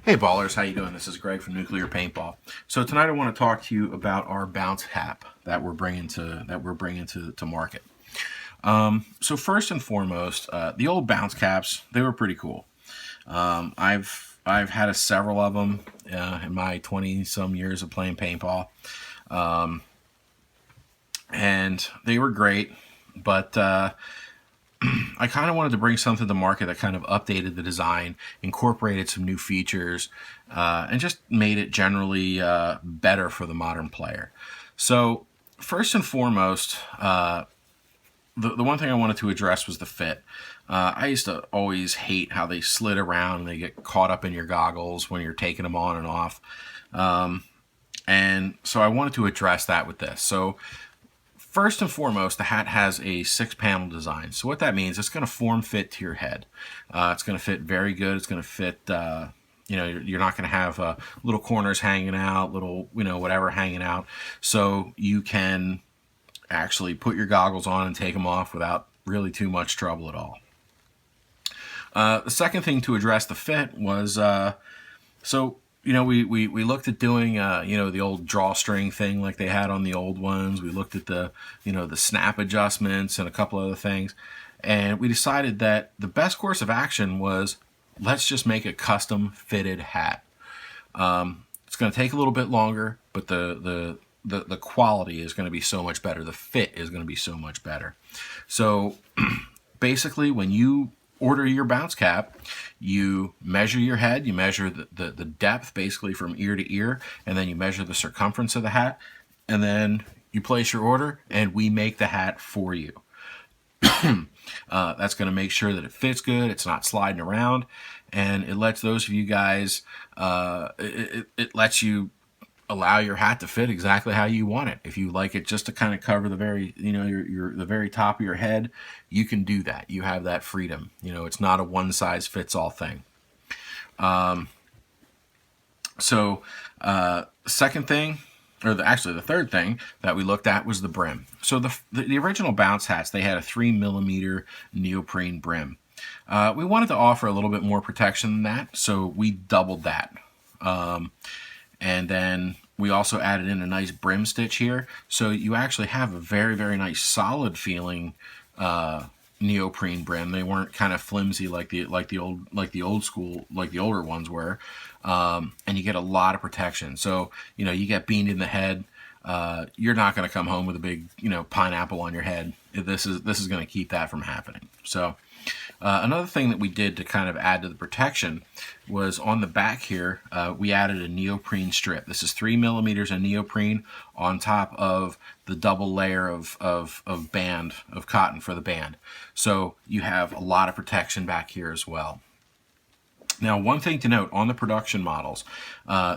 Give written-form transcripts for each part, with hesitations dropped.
Hey ballers, how you doing? This is Greg from Nuclear Paintball. So tonight I want to talk to you about our bounce cap that we're bringing to market. So first and foremost, the old bounce caps, they were pretty cool. I've had several of them in my 20 some years of playing paintball, and they were great. But I kind of wanted to bring something to market that kind of updated the design, incorporated some new features, and just made it generally better for the modern player. So first and foremost, the one thing I wanted to address was the fit. I used to always hate how they slid around and they get caught up in your goggles when you're taking them on and off. And so I wanted to address that with this. So first and foremost, the hat has a 6-panel design. So what that means, it's going to form fit to your head. It's going to fit very good. It's going to fit, you're not going to have little corners hanging out, little, whatever hanging out. So you can actually put your goggles on and take them off without really too much trouble at all. The second thing to address the fit was, we looked at doing, the old drawstring thing like they had on the old ones. We looked at the snap adjustments and a couple other things. And we decided that the best course of action was, let's just make a custom fitted hat. It's going to take a little bit longer, but the quality is going to be so much better. The fit is going to be so much better. So basically, when you order your bounce cap, you measure your head, you measure the depth basically from ear to ear, and then you measure the circumference of the hat, and then you place your order and we make the hat for you. That's going to make sure that it fits good, it's not sliding around, and it lets those of you guys, it lets you allow your hat to fit exactly how you want it. If you like it just to kind of cover the very, the very top of your head, you can do that. You have that freedom. It's not a one size fits all thing. Second thing, the third thing that we looked at was the brim. So the original bounce hats, they had a 3mm neoprene brim. We wanted to offer a little bit more protection than that, so we doubled that. And then we also added in a nice brim stitch here. So you actually have a very, very nice solid feeling neoprene brim. They weren't kind of flimsy like the older ones were. And you get a lot of protection. So, you get beamed in the head. You're not going to come home with a big, pineapple on your head. This is going to keep that from happening. So another thing that we did to kind of add to the protection was on the back here, we added a neoprene strip. This is 3mm of neoprene on top of the double layer of cotton for the band. So you have a lot of protection back here as well. Now, one thing to note on the production models,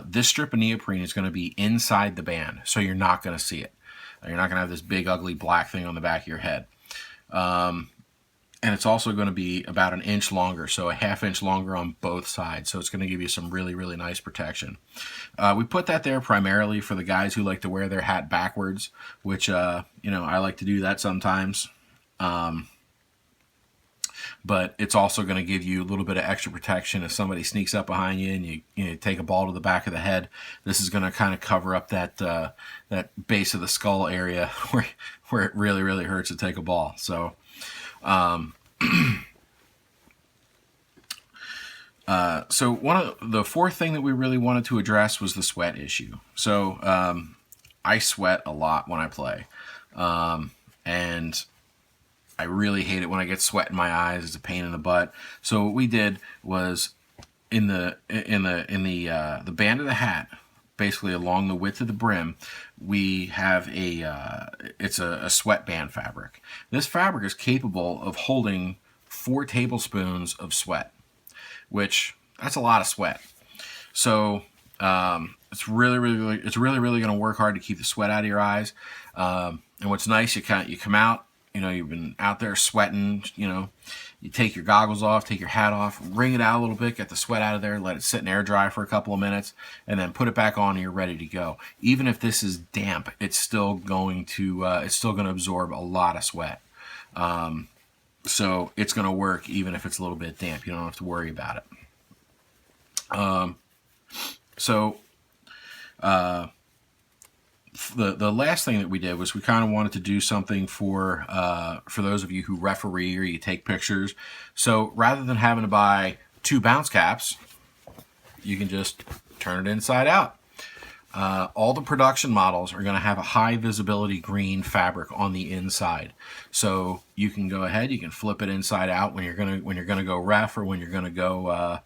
this strip of neoprene is going to be inside the band, so you're not going to see it. You're not going to have this big ugly black thing on the back of your head. And it's also going to be about an inch longer, so a half-inch longer on both sides. So it's going to give you some really, really nice protection. We put that there primarily for the guys who like to wear their hat backwards, which, I like to do that sometimes. But it's also going to give you a little bit of extra protection if somebody sneaks up behind you and you take a ball to the back of the head. This is going to kind of cover up that base of the skull area where it really, really hurts to take a ball. So the fourth thing that we really wanted to address was the sweat issue. So I sweat a lot when I play, and I really hate it when I get sweat in my eyes. It's a pain in the butt. So what we did was in the band of the hat, basically along the width of the brim, we have it's a sweatband fabric. This fabric is capable of holding 4 tablespoons of sweat, which that's a lot of sweat. So it's really going to work hard to keep the sweat out of your eyes. And what's nice, you come out, you've been out there sweating, you take your goggles off, take your hat off, wring it out a little bit, get the sweat out of there, let it sit and air dry for a couple of minutes, and then put it back on and you're ready to go. Even if this is damp, it's still going to absorb a lot of sweat. So it's going to work even if it's a little bit damp. You don't have to worry about it. So the last thing that we did was we kind of wanted to do something for those of you who referee or you take pictures. So rather than having to buy 2 bounce caps, you can just turn it inside out. All the production models are going to have a high visibility green fabric on the inside, so you can go ahead, you can flip it inside out when you're gonna go ref or when you're gonna go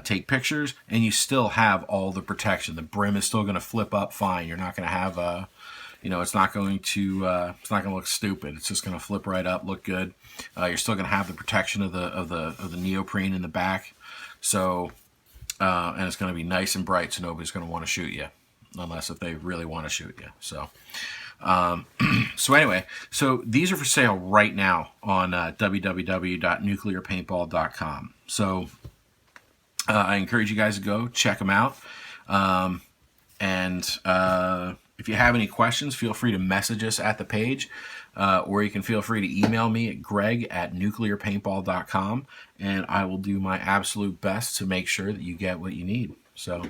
take pictures, and you still have all the protection. The brim is still going to flip up fine. You're not going to have it's not going to look stupid. It's just going to flip right up, look good. You're still going to have the protection of the neoprene in the back, so and it's going to be nice and bright, so nobody's going to want to shoot you. Unless if they really want to shoot you. So, so anyway, so these are for sale right now on www.nuclearpaintball.com. So I encourage you guys to go check them out. And if you have any questions, feel free to message us at the page, or you can feel free to email me at greg@nuclearpaintball.com, and I will do my absolute best to make sure that you get what you need. So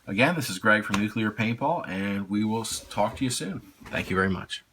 again, this is Greg from Nuclear Paintball, and we will talk to you soon. Thank you very much.